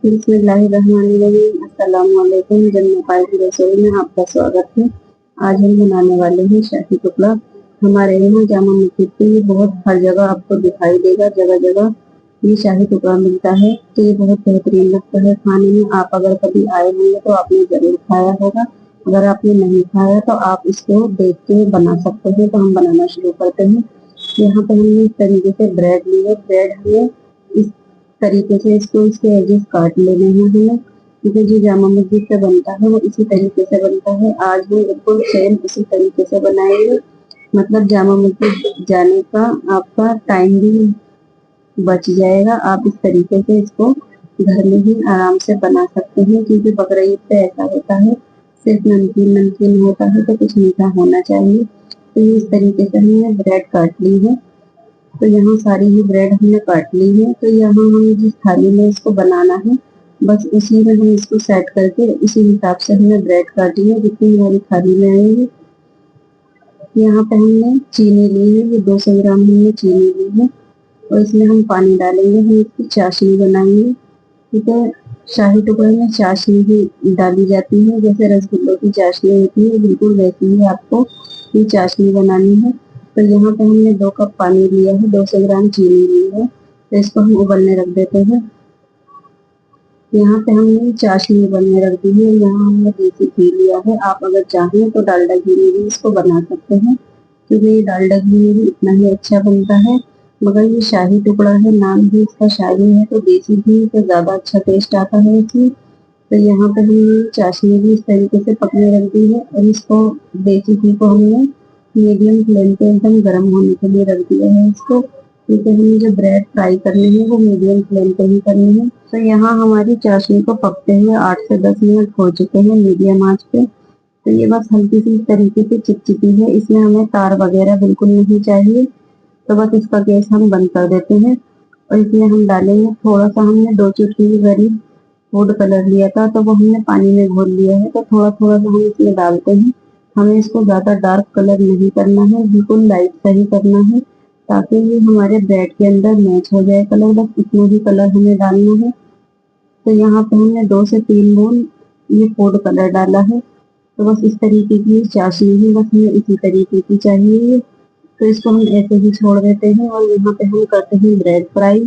बिस्मिल्लाहिर्रहमानिर्रहीम। अस्सलामुअलैकुम। जन्नत पाई की रसोई में आपका स्वागत है। आज हम बनाने वाले हैं शाही टुकड़ा। हमारे यहाँ जामा मस्जिद पे ये बहुत हर जगह आपको दिखाई देगा, जगह जगह ये शाही टुकड़ा मिलता है। तो ये बहुत बेहतरीन लगता है खाने में। आप अगर कभी आए होंगे तो आपने जरूर खाया होगा। अगर आपने नहीं खाया तो आप इसको देख के बना सकते हैं। तो हम बनाना शुरू करते हैं। यहाँ पे हमने इस तरीके से ब्रेड ली है। ब्रेड हमें इस तरीके से इसको इसके एजेस काट लेने हैं हमें, क्योंकि जो जामा मस्जिद से बनता है वो इसी तरीके से बनता है। आज हम बिल्कुल सेम इसी तरीके से बनाएंगे। मतलब जामा मस्जिद जाने का आपका टाइम भी बच जाएगा। आप इस तरीके से इसको घर में ही आराम से बना सकते हैं, क्योंकि बकरा ईद पे ऐसा होता है, सिर्फ नमकीन नमकीन होता है तो कुछ मीठा होना चाहिए। तो ये इस तरीके से हमने ब्रेड काट ली है। तो यहाँ सारी ही ब्रेड हमने काट ली है। तो यहाँ हम जिस थाली में इसको बनाना है, बस उसी में हम इसको सेट करके उसी हिसाब से हमने ब्रेड काटी है जितनी हमारी थाली में आएगी। यहाँ पे हमने चीनी ली है, ये 200 ग्राम हमने चीनी ली है। और इसमें हम पानी डालेंगे, हम इसकी चाशनी बनाएंगे। ठीक है, शाही टुकड़े में चाशनी ही डाली जाती है, जैसे रसगुल्लों की चाशनी होती है बिल्कुल वैसी ही आपको ये चाशनी बनानी है। तो यहाँ पे हमने 2 कप पानी लिया है, 200 ग्राम चीनी ली है। तो इसको हम उबलने रख देते हैं। यहाँ पे हमने चाशनी उबलने रख दी है। यहाँ हमने देसी घी लिया है। आप अगर चाहें तो डालडा घी में भी इसको बना सकते हैं, क्योंकि ये डालडा घी में भी इतना ही अच्छा बनता है। मगर ये शाही टुकड़ा है, नाम भी इसका शाही है, तो देसी घी से ज्यादा अच्छा टेस्ट आता है इसमें। तो यहाँ पे हमने चाशनी भी इस तरीके से पकने रख दी है, और इसको देसी घी को हमने मीडियम फ्लेम पे एकदम गर्म होने के लिए रख दिया है इसको, क्योंकि हमें जो ब्रेड फ्राई करनी है वो मीडियम फ्लेम पे ही करनी है। तो यहाँ हमारी चाशनी को पकते हुए 8 से 10 मिनट हो चुके हैं मीडियम आंच पे। तो ये बस हल्की सी तरीके से चिपचिपी है, इसमें हमें तार वगैरह बिल्कुल नहीं चाहिए। तो बस इसका गैस हम बंद कर देते हैं। और इसमें हम डालेंगे थोड़ा सा, हमने 2 चुटकी करीब फूड कलर लिया था, तो वो हमने पानी में घोल लिया है। तो थोड़ा थोड़ा सा हम इसमें डालते हैं। हमें इसको ज्यादा डार्क कलर नहीं करना है, बिल्कुल लाइट सा ही करना है, ताकि ये हमारे ब्रेड के अंदर मैच हो जाए कलर। बस इतना ही कलर हमें डालना है। तो यहाँ पे हमने 2 से 3 बूंद ये फूड कलर डाला है। तो बस इस तरीके की चाशनी है, बस हमें इसी तरीके की चाहिए। तो इसको हम ऐसे ही छोड़ देते हैं। और यहाँ पे हम करते हैं ब्रेड फ्राई,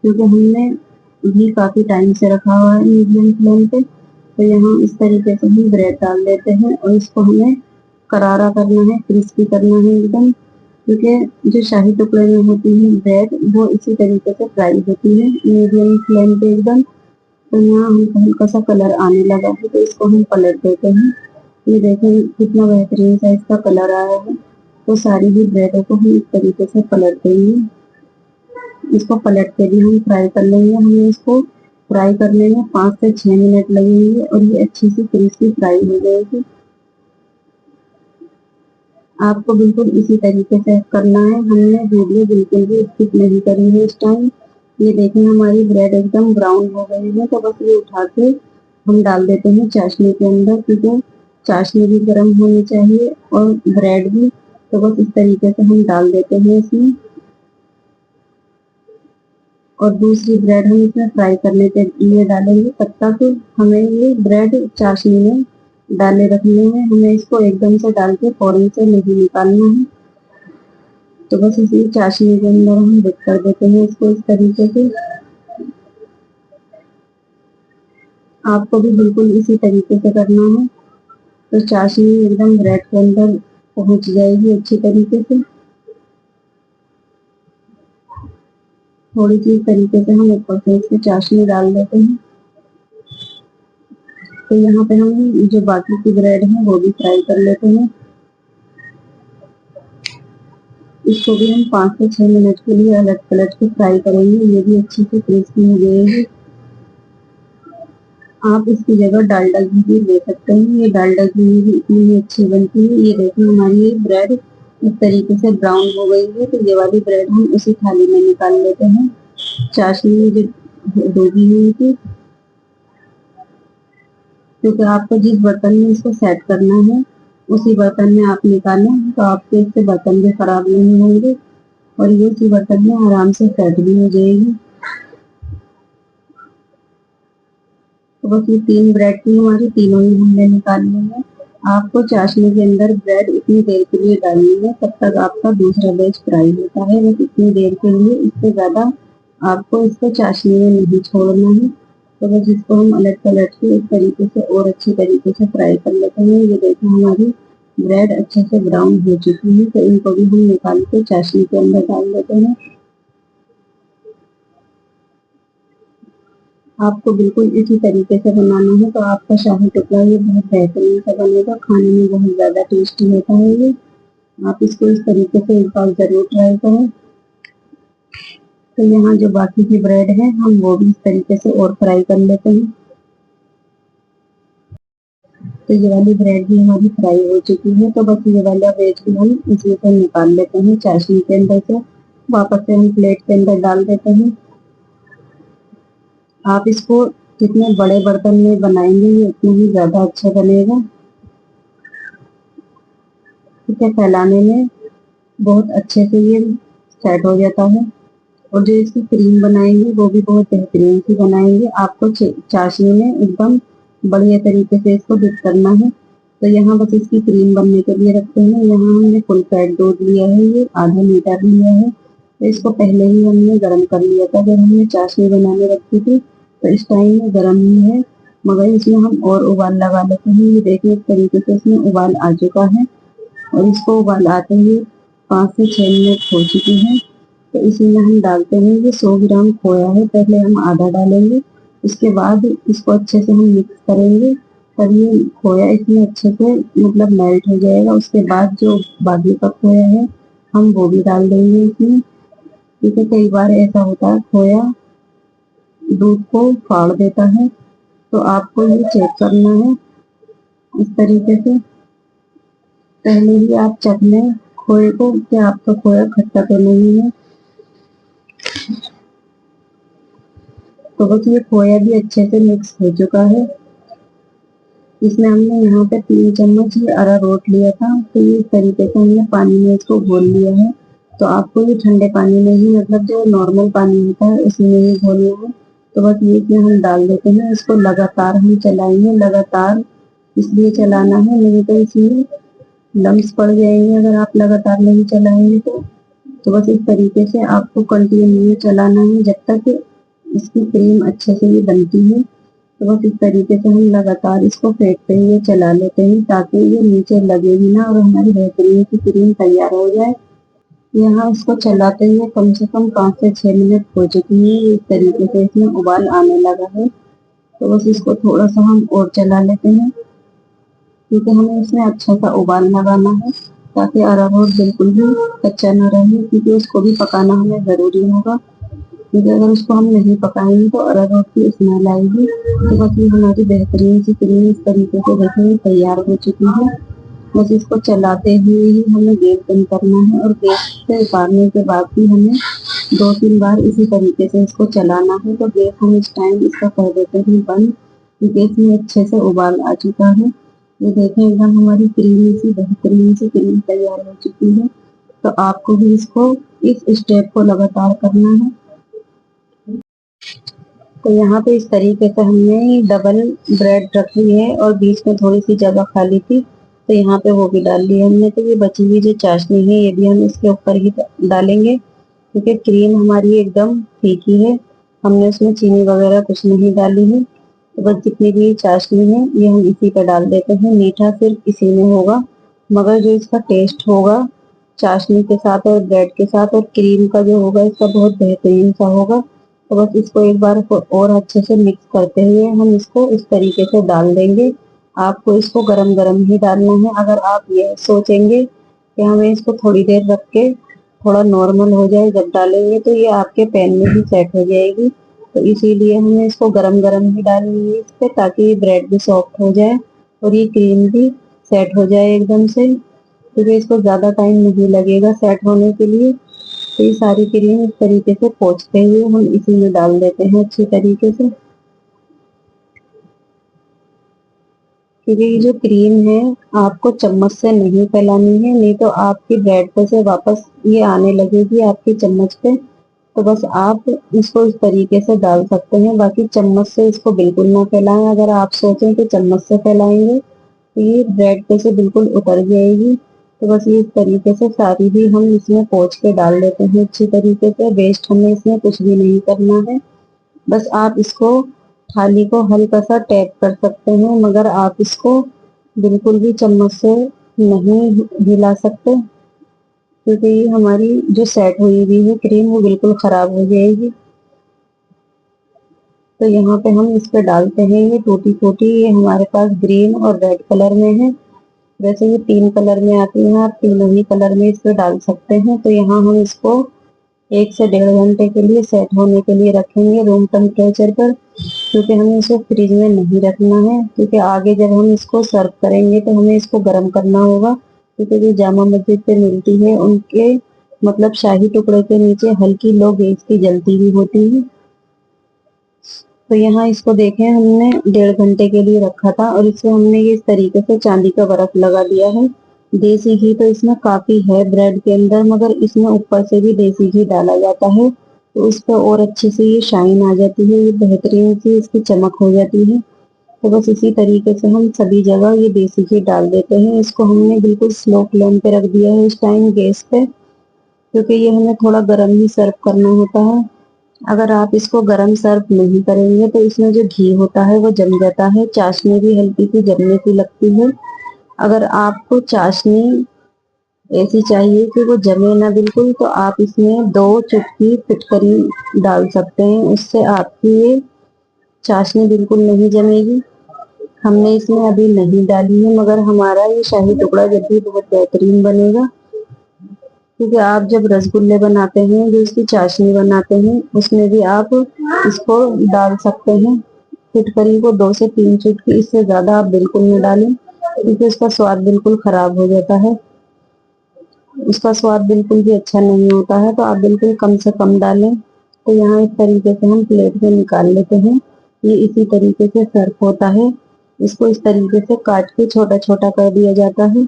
क्योंकि हमने घी काफी टाइम से रखा हुआ है मीडियम फ्लेम पे। तो यहाँ इस तरीके से हम ब्रेड डाल देते हैं, और इसको हमें करारा करना है, क्रिस्पी करना है एकदम, क्योंकि जो शाही टुकड़े में होती है ब्रेड वो इसी तरीके से फ्राई होती है मीडियम फ्लेम पे एकदम। तो यहाँ हमको हल्का सा कलर आने लगा है, तो इसको हम पलट देते हैं। ये देखें कितना बेहतरीन सा इसका कलर आया है। तो सारी ही ब्रेडों को हम इस तरीके से पलट देंगे। इसको पलट के भी हम फ्राई कर लेंगे। हमें इसको फ्राई करने में 5 से 6 मिनट लगेंगे, और ये अच्छी सी क्रिस्पी फ्राई हो जाएगी। आपको बिल्कुल इसी तरीके से करना है। हमने वीडियो बिल्कुल भी स्किप नहीं करी है इस टाइम। ये देखें हमारी ब्रेड एकदम ब्राउन हो गई है। तो बस ये उठा के हम डाल देते हैं चाशनी के अंदर, क्योंकि चाशनी भी गर्म होनी चाहिए और ब्रेड भी। तो बस इस तरीके से हम डाल देते हैं इसमें। और दूसरी ब्रेड हम इसमें फ्राई करने के लिए डालेंगे, तब तक हमें ये ब्रेड चाशनी में डाले रखने हैं। हमें इसको एकदम से डाल के फौरन से नहीं निकालना है। तो बस इसी चाशनी के अंदर हम डिप कर देते हैं इसको इस तरीके से। आपको भी बिल्कुल इसी तरीके से करना है। तो चाशनी एकदम ब्रेड के अंदर पहुंच जाएगी अच्छी तरीके से। थोड़ी सी तरीके से हम ऊपर से इसमें चाशनी डाल देते हैं। तो यहाँ पे हम जो बाकी की ब्रेड है वो भी फ्राई कर लेते हैं। इसको भी हम 5 से 6 मिनट के लिए अलट पलट के फ्राई करेंगे। ये भी अच्छी से क्रिस्पी हो जाएगी। आप इसकी जगह डालडा घी भी ले सकते हैं। ये डालडा घी भी इतनी ही अच्छी बनती है। ये देखिए हमारी ये ब्रेड इस तरीके से ब्राउन हो गई है। तो ये वाली ब्रेड हम उसी थाली में निकाल लेते हैं, चाशनी में जो डूबी हुई थी। क्योंकि आपको जिस बर्तन में इसको सेट करना है उसी बर्तन में आप निकालें, तो आपके इससे बर्तन भी खराब नहीं होंगे, और ये उसी बर्तन में आराम से सेट भी हो जाएगी। तो बस ये 3 ब्रेड थी हमारी, तीनों ही हमने निकाल ली है। आपको चाशनी के अंदर ब्रेड इतनी देर के लिए डालनी है तब तक आपका दूसरा बैच फ्राई होता है, बस इतनी देर के लिए, इससे ज़्यादा आपको इसको चाशनी में नहीं छोड़ना है। तो बस इसको हम अलट पलट के इस तरीके से और अच्छी तरीके से फ्राई कर लेते हैं। ये देखो हमारी ब्रेड अच्छे से ब्राउन हो चुकी है, तो इनको भी हम निकाल के चाशनी के अंदर डाल देते हैं। आपको बिल्कुल इसी तरीके से बनाना है तो आपका शाही टुकड़ा ये बहुत बेहतरीन से बनेगा, खाने में बहुत ज़्यादा टेस्टी होता है ये। आप इसको इस तरीके से एक बार ज़रूर ट्राई करें। तो यहाँ जो बाकी की ब्रेड है हम वो भी इस तरीके से और फ्राई कर लेते हैं। तो ये वाली ब्रेड भी हमारी फ्राई हो चुकी है, तो बस ये वाला वेज भी हम इसमें से निकाल लेते हैं चाशनी के अंदर से, वापस से हम प्लेट के अंदर डाल देते हैं। आप इसको जितने बड़े बर्तन में बनाएंगे ये उतना ही ज़्यादा अच्छा बनेगा। इसे फैलाने में बहुत अच्छे से ये सेट हो जाता है, और जो इसकी क्रीम बनाएंगे वो भी बहुत बेहतरीन सी बनाएंगे। आपको चाशनी में एकदम बढ़िया तरीके से इसको डिप करना है। तो यहाँ बस इसकी क्रीम बनने के लिए रखते हैं। यहाँ हमने फुल फैट दूध लिया है, ये आधा लीटर लिया है। तो इसको पहले ही हमने गर्म कर लिया था जब हमने चाशनी बनाने रखी थी, तो इस टाइम में गर्म ही है, मगर इसमें हम और उबाल लगा लेते हैं। ये देखिए इस तरीके से इसमें उबाल आ चुका है, और इसको उबाल आते ही 5 से 6 मिनट हो चुकी है। तो इसी में हम डालते हैं ये 100 ग्राम खोया है, पहले हम आधा डालेंगे, उसके बाद इसको अच्छे से हम मिक्स करेंगे, तब ये खोया इसमें अच्छे से मतलब मेल्ट हो जाएगा। उसके बाद जो बाकी का खोया है हम वो भी डाल देंगे इसमें, क्योंकि कई बार ऐसा होता है खोया दूध को फाड़ देता है। तो आपको ये चेक करना है इस तरीके से, पहले ही आप चख लें खोए को कि आपका खोया खट्टा तो नहीं है। तो बस ये खोया भी अच्छे से मिक्स हो चुका है। इसमें हमने यहाँ पे 3 चम्मच ये अरारोट लिया था, तो ये इस तरीके से हमने पानी में इसको घोल लिया है। तो आपको ये ठंडे पानी में ही, मतलब जो नॉर्मल पानी होता है उसी में ही घोलना है। तो बस ये इसमें हम डाल देते हैं, इसको लगातार हम चलाएंगे, लगातार इसलिए चलाना है, नहीं तो इसमें लम्स पड़ जाएंगे अगर आप लगातार नहीं चलाएंगे तो। तो बस इस तरीके से आपको कंटिन्यू चलाना है जब तक इसकी क्रीम अच्छे से ये बनती है। तो बस इस तरीके से हम लगातार इसको फेंटते हुए चला लेते हैं ताकि ये नीचे लगे भी ना, और हमारी बेहतरीन की क्रीम तैयार हो जाए। यहाँ इसको चलाते हुए कम से कम 5 से 6 मिनट हो चुकी है, इस तरीके से इसमें उबाल आने लगा है। तो बस इसको थोड़ा सा हम और चला लेते हैं, क्योंकि हमें इसमें अच्छा सा उबाल लगाना है ताकि अरारोट बिल्कुल भी कच्चा न रहे, क्योंकि उसको भी पकाना हमें ज़रूरी होगा, क्योंकि अगर उसको हम नहीं पकाएंगे तो अरारोट की स्मेल आएगी। तो बस ये हमारी बेहतरीन सी क्रीम इस तरीके से देखिए तैयार हो चुकी है। बस इसको चलाते हुए ही हमें गैस बंद करना है, और गैस से उतारने के बाद भी हमें 2-3 बार इसी तरीके से इसको चलाना है। तो गैस हम इस टाइम इसका कर देते हैं बंद। गैस में अच्छे से उबाल आ चुका है, ये देखें एकदम हमारी क्रीमी सी बेहतरीन सी क्रीम तैयार हो चुकी है। तो आपको भी इसको इस स्टेप को लगातार करना है। तो यहाँ पे इस तरीके से हमने डबल ब्रेड रखी है और बीच में थोड़ी सी जगह खाली थी, तो यहाँ पे वो भी डाल ली हमने। तो ये बची हुई जो चाशनी है ये भी हम इसके ऊपर ही डालेंगे, क्योंकि क्रीम हमारी एकदम फीकी है, हमने उसमें चीनी वगैरह कुछ नहीं डाली है। तो बस जितनी भी चाशनी है ये हम इसी पे डाल देते हैं। मीठा सिर्फ इसी में होगा, मगर जो इसका टेस्ट होगा चाशनी के साथ और ब्रेड के साथ और क्रीम का जो होगा इसका बहुत बेहतरीन सा होगा। तो बस इसको एक बार और अच्छे से मिक्स करते हुए हम इसको इस तरीके से डाल देंगे। आपको इसको गरम गरम ही डालना है। अगर आप ये सोचेंगे कि हमें इसको थोड़ी देर रख के थोड़ा नॉर्मल हो जाए जब डालेंगे, तो ये आपके पैन में ही सेट हो जाएगी। तो इसीलिए हमें इसको गरम गरम ही डालनी है इस पे, ताकि ये ब्रेड भी सॉफ्ट हो जाए और ये क्रीम भी सेट हो जाए एकदम से, क्योंकि इसको ज़्यादा टाइम नहीं लगेगा सेट होने के लिए। तो ये सारी क्रीम इस तरीके से पोंछते हुए हम इसी में डाल देते हैं अच्छी तरीके से, क्योंकि ये जो क्रीम है आपको चम्मच से नहीं फैलानी है, नहीं तो आपकी ब्रेड पे से वापस ये आने लगेगी आपकी चम्मच पे, तो बस आप इसको इस तरीके से डाल सकते हैं। बाकी चम्मच से इसको बिल्कुल ना फैलाएं। अगर आप सोचें कि चम्मच से फैलाएंगे तो ये ब्रेड पे से बिल्कुल उतर जाएगी। तो बस ये इस तरीके से सारी भी हम इसमें पोंछ के डाल देते हैं अच्छी तरीके से। वेस्ट हमें इसमें कुछ भी नहीं करना है। बस आप इसको थाली को हल्का सा टैप कर सकते हैं, मगर आप इसको बिल्कुल भी चम्मच से नहीं हिला सकते, क्योंकि ये हमारी जो सेट हुई हुई है क्रीम वो बिल्कुल खराब हो जाएगी। तो यहाँ पे हम इस पे डालते हैं ये टूटी फूटी। ये हमारे पास ग्रीन और रेड कलर में है। वैसे ये 3 कलर में आती है, आप तीनों ही कलर में इस पे डाल सकते हैं। तो यहाँ हम इसको 1 से 1.5 घंटे के लिए सेट होने के लिए रखेंगे रूम टेम्परेचर पर, क्योंकि हमें इसको फ्रिज में नहीं रखना है। क्योंकि आगे जब हम इसको सर्व करेंगे तो हमें इसको गर्म करना होगा, क्योंकि जो जामा मस्जिद पे मिलती है उनके मतलब शाही टुकड़े के नीचे हल्की लो गैस की जलती भी होती है। तो यहाँ इसको देखें, हमने 1.5 घंटे के लिए रखा था और इसे हमने ये इस तरीके से चांदी का बर्फ लगा दिया है। देसी घी तो इसमें काफी है ब्रेड के अंदर, मगर इसमें ऊपर से भी देसी घी डाला जाता है, तो इस पर और अच्छी से ये शाइन आ जाती है, ये बेहतरीन सी इसकी चमक हो जाती है। तो बस इसी तरीके से हम सभी जगह ये देसी घी डाल देते हैं। इसको हमने बिल्कुल स्लो फ्लेम पे रख दिया है इस टाइम गैस पे, क्योंकि ये हमें थोड़ा गर्म ही सर्व करना होता है। अगर आप इसको गरम सर्व नहीं करेंगे तो इसमें जो घी होता है वो जम जाता है, चाशनी भी हल्की सी जमने की लगती है। अगर आपको चाशनी ऐसी चाहिए कि वो जमे ना बिल्कुल, तो आप इसमें 2 चुटकी फिटकरी डाल सकते हैं, उससे आपकी ये चाशनी बिल्कुल नहीं जमेगी। हमने इसमें अभी नहीं डाली है, मगर हमारा ये शाही टुकड़ा जब भी बहुत बेहतरीन बनेगा। क्योंकि आप जब रसगुल्ले बनाते हैं, जो इसकी चाशनी बनाते हैं, उसमें भी आप इसको डाल सकते हैं। फिटकरी को 2 से 3 चुटकी, इससे ज्यादा आप बिल्कुल न डालें, क्योंकि इसका स्वाद बिल्कुल खराब हो जाता है, उसका स्वाद बिल्कुल भी अच्छा नहीं होता है। तो आप बिल्कुल कम से कम डालें। तो यहाँ इस तरीके से हम प्लेट में निकाल लेते हैं। ये इसी तरीके से सर्व होता है। इसको इस तरीके से काट के छोटा छोटा कर दिया जाता है।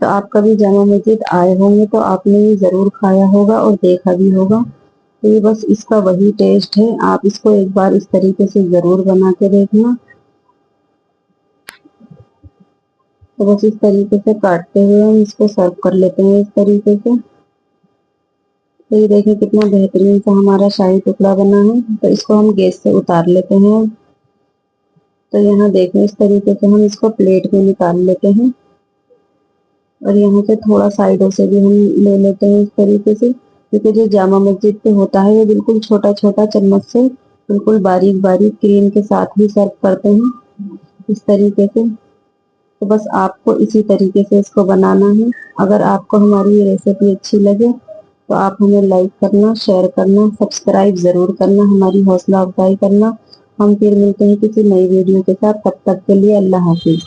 तो आप कभी जामा मस्जिद आए होंगे तो आपने ये जरूर खाया होगा और देखा भी होगा। तो ये बस इसका वही टेस्ट है। आप इसको एक बार इस तरीके से जरूर बना के देखना। तो बस इस तरीके से काटते हुए हम इसको सर्व कर लेते हैं इस तरीके से। तो ये देखिए कितना बेहतरीन सा हमारा शाही टुकड़ा बना है। तो इसको हम गैस से उतार लेते हैं। तो यहाँ देखें, इस तरीके से हम इसको प्लेट में निकाल लेते हैं और यहाँ से थोड़ा साइडों से भी हम ले लेते हैं इस तरीके से, क्योंकि जो जामा मस्जिद पे होता है वो बिल्कुल छोटा छोटा चम्मच से बिल्कुल बारीक बारीक क्रीम के साथ ही सर्व करते हैं इस तरीके से। तो बस आपको इसी तरीके से इसको बनाना है। अगर आपको हमारी ये रेसिपी अच्छी लगे तो आप हमें लाइक करना, शेयर करना, सब्सक्राइब जरूर करना, हमारी हौसला अफजाई करना। हम फिर मिलते हैं किसी नई वीडियो के साथ। तब तक के लिए अल्लाह हाफिज।